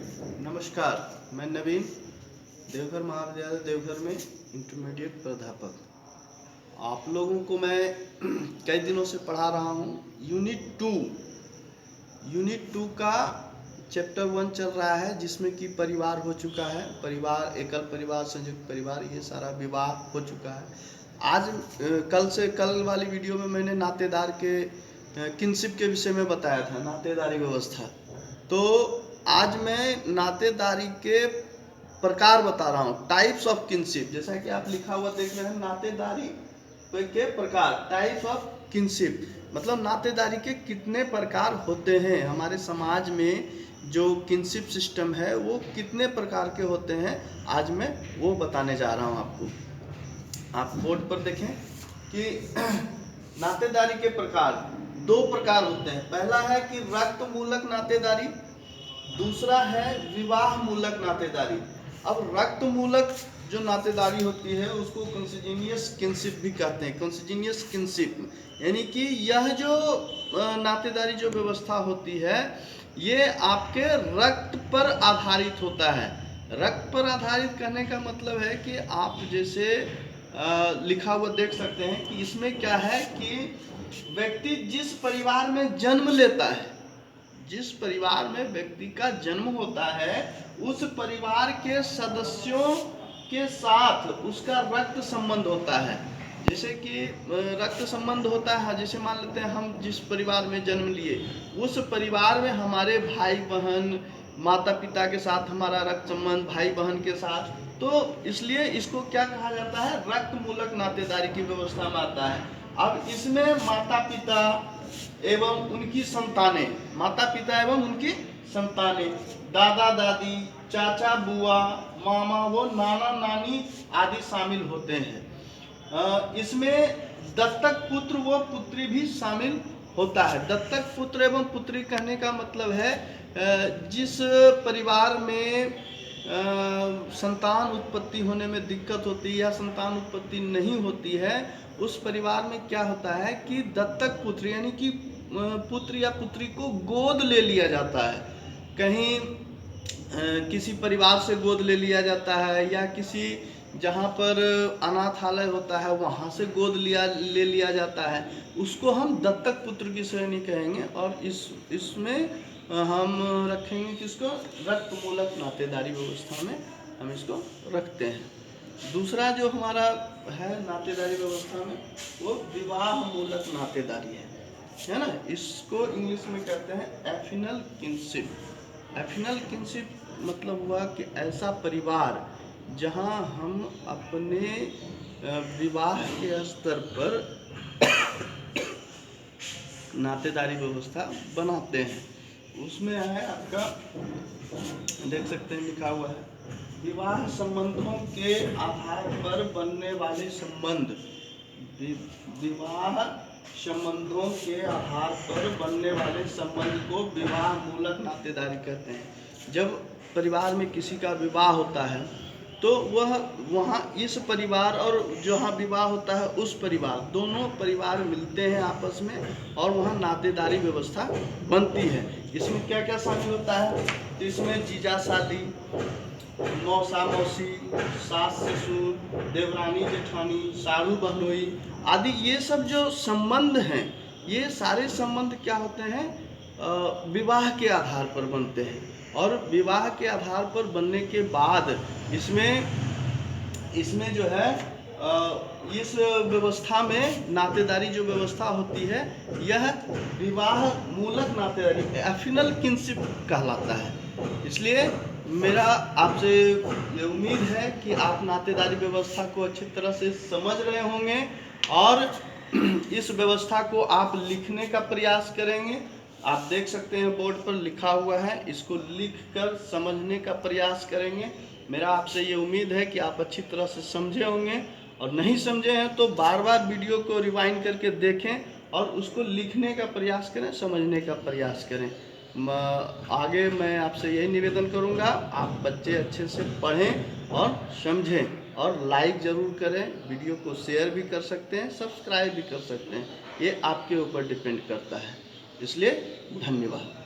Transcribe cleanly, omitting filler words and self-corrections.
नमस्कार, मैं नवीन देवघर महाविद्यालय देवघर में इंटरमीडिएट प्राध्यापक। आप लोगों को मैं कई दिनों से पढ़ा रहा हूँ। यूनिट टू का चैप्टर 1 चल रहा है, जिसमें कि परिवार हो चुका है। परिवार, एकल परिवार, संयुक्त परिवार, ये सारा विवाह हो चुका है। आज कल वाली वीडियो में मैंने नातेदार के किनशिप के विषय में बताया था, नातेदारी व्यवस्था। तो आज मैं नातेदारी के प्रकार बता रहा हूँ, टाइप्स ऑफ किनशिप। जैसा कि आप लिखा हुआ देख रहे हैं, नातेदारी के प्रकार, टाइप्स ऑफ किनशिप, मतलब नातेदारी के कितने प्रकार होते हैं। हमारे समाज में जो किनशिप सिस्टम है वो कितने प्रकार के होते हैं, आज मैं वो बताने जा रहा हूँ आपको। आप बोर्ड पर देखें कि नातेदारी के प्रकार 2 प्रकार होते हैं। पहला है कि रक्त मूलक नातेदारी, दूसरा है विवाह मूलक नातेदारी। अब रक्त मूलक जो नातेदारी होती है उसको कंसिजीनियस किनशिप भी कहते हैं। कंसिजीनियस किनशिप यानी कि यह जो नातेदारी जो व्यवस्था होती है ये आपके रक्त पर आधारित होता है। रक्त पर आधारित कहने का मतलब है कि आप जैसे लिखा हुआ देख सकते हैं कि इसमें क्या है कि व्यक्ति जिस परिवार में जन्म लेता है, जिस परिवार में व्यक्ति का जन्म होता है, उस परिवार के सदस्यों के साथ उसका रक्त संबंध होता है। जैसे कि रक्त संबंध होता है, जैसे मान लेते हैं हम जिस परिवार में जन्म लिए, उस परिवार में हमारे भाई बहन, माता पिता के साथ हमारा रक्त संबंध, भाई बहन के साथ, तो इसलिए इसको क्या कहा जाता है, रक्त मूलक नातेदारी की व्यवस्था में आता है। अब इसमें माता पिता एवं उनकी संतानें, माता पिता एवं उनकी संतानें, दादा दादी, चाचा बुआ, मामा वो नाना नानी आदि शामिल होते हैं। इसमें दत्तक पुत्र व पुत्री भी शामिल होता है। दत्तक पुत्र एवं पुत्री कहने का मतलब है जिस परिवार में संतान उत्पत्ति होने में दिक्कत होती है या संतान उत्पत्ति नहीं होती है, उस परिवार में क्या होता है कि दत्तक पुत्र यानी कि पुत्र या पुत्री को गोद ले लिया जाता है। कहीं किसी परिवार से गोद ले लिया जाता है, या किसी जहाँ पर अनाथालय होता है वहाँ से गोद ले लिया जाता है, उसको हम दत्तक पुत्र की श्रेणी कहेंगे। और इसमें हम रखेंगे किसको, रक्त मूलक नातेदारी व्यवस्था में हम इसको रखते हैं। दूसरा जो हमारा है नातेदारी व्यवस्था में, वो विवाह मूलक नातेदारी है ना। इसको इंग्लिश में कहते हैं एफिनल किनशिप। एफिनल किनशिप मतलब हुआ कि ऐसा परिवार जहां हम अपने विवाह के स्तर पर नातेदारी व्यवस्था बनाते हैं। उसमें है आपका, देख सकते हैं लिखा हुआ है, विवाह संबंधों के आधार पर बनने वाले संबंध, विवाह संबंधों के आधार पर बनने वाले संबंध को विवाह मूलक नातेदारी कहते हैं। जब परिवार में किसी का विवाह होता है तो वह वहाँ इस परिवार और जहाँ विवाह होता है उस परिवार, दोनों परिवार मिलते हैं आपस में और वहाँ नातेदारी व्यवस्था बनती है। इसमें क्या क्या शामिल होता है, तो इसमें जीजा साली, मौसा मौसी, सास ससुर, देवरानी जेठानी, सारू बहनोई आदि, ये सब जो संबंध हैं, ये सारे संबंध क्या होते हैं, विवाह के आधार पर बनते हैं। और विवाह के आधार पर बनने के बाद इसमें जो है इस व्यवस्था में नातेदारी जो व्यवस्था होती है, यह विवाह मूलक नातेदारी एफिनल किनशिप कहलाता है। इसलिए मेरा आपसे ये उम्मीद है कि आप नातेदारी व्यवस्था को अच्छी तरह से समझ रहे होंगे और इस व्यवस्था को आप लिखने का प्रयास करेंगे। आप देख सकते हैं बोर्ड पर लिखा हुआ है, इसको लिखकर समझने का प्रयास करेंगे। मेरा आपसे ये उम्मीद है कि आप अच्छी तरह से समझे होंगे, और नहीं समझे हैं तो बार बार वीडियो को रिवाइंड करके देखें और उसको लिखने का प्रयास करें, समझने का प्रयास करें। आगे मैं आपसे यही निवेदन करूंगा, आप बच्चे अच्छे से पढ़ें और समझें, और लाइक ज़रूर करें, वीडियो को शेयर भी कर सकते हैं, सब्सक्राइब भी कर सकते हैं, ये आपके ऊपर डिपेंड करता है। इसलिए धन्यवाद।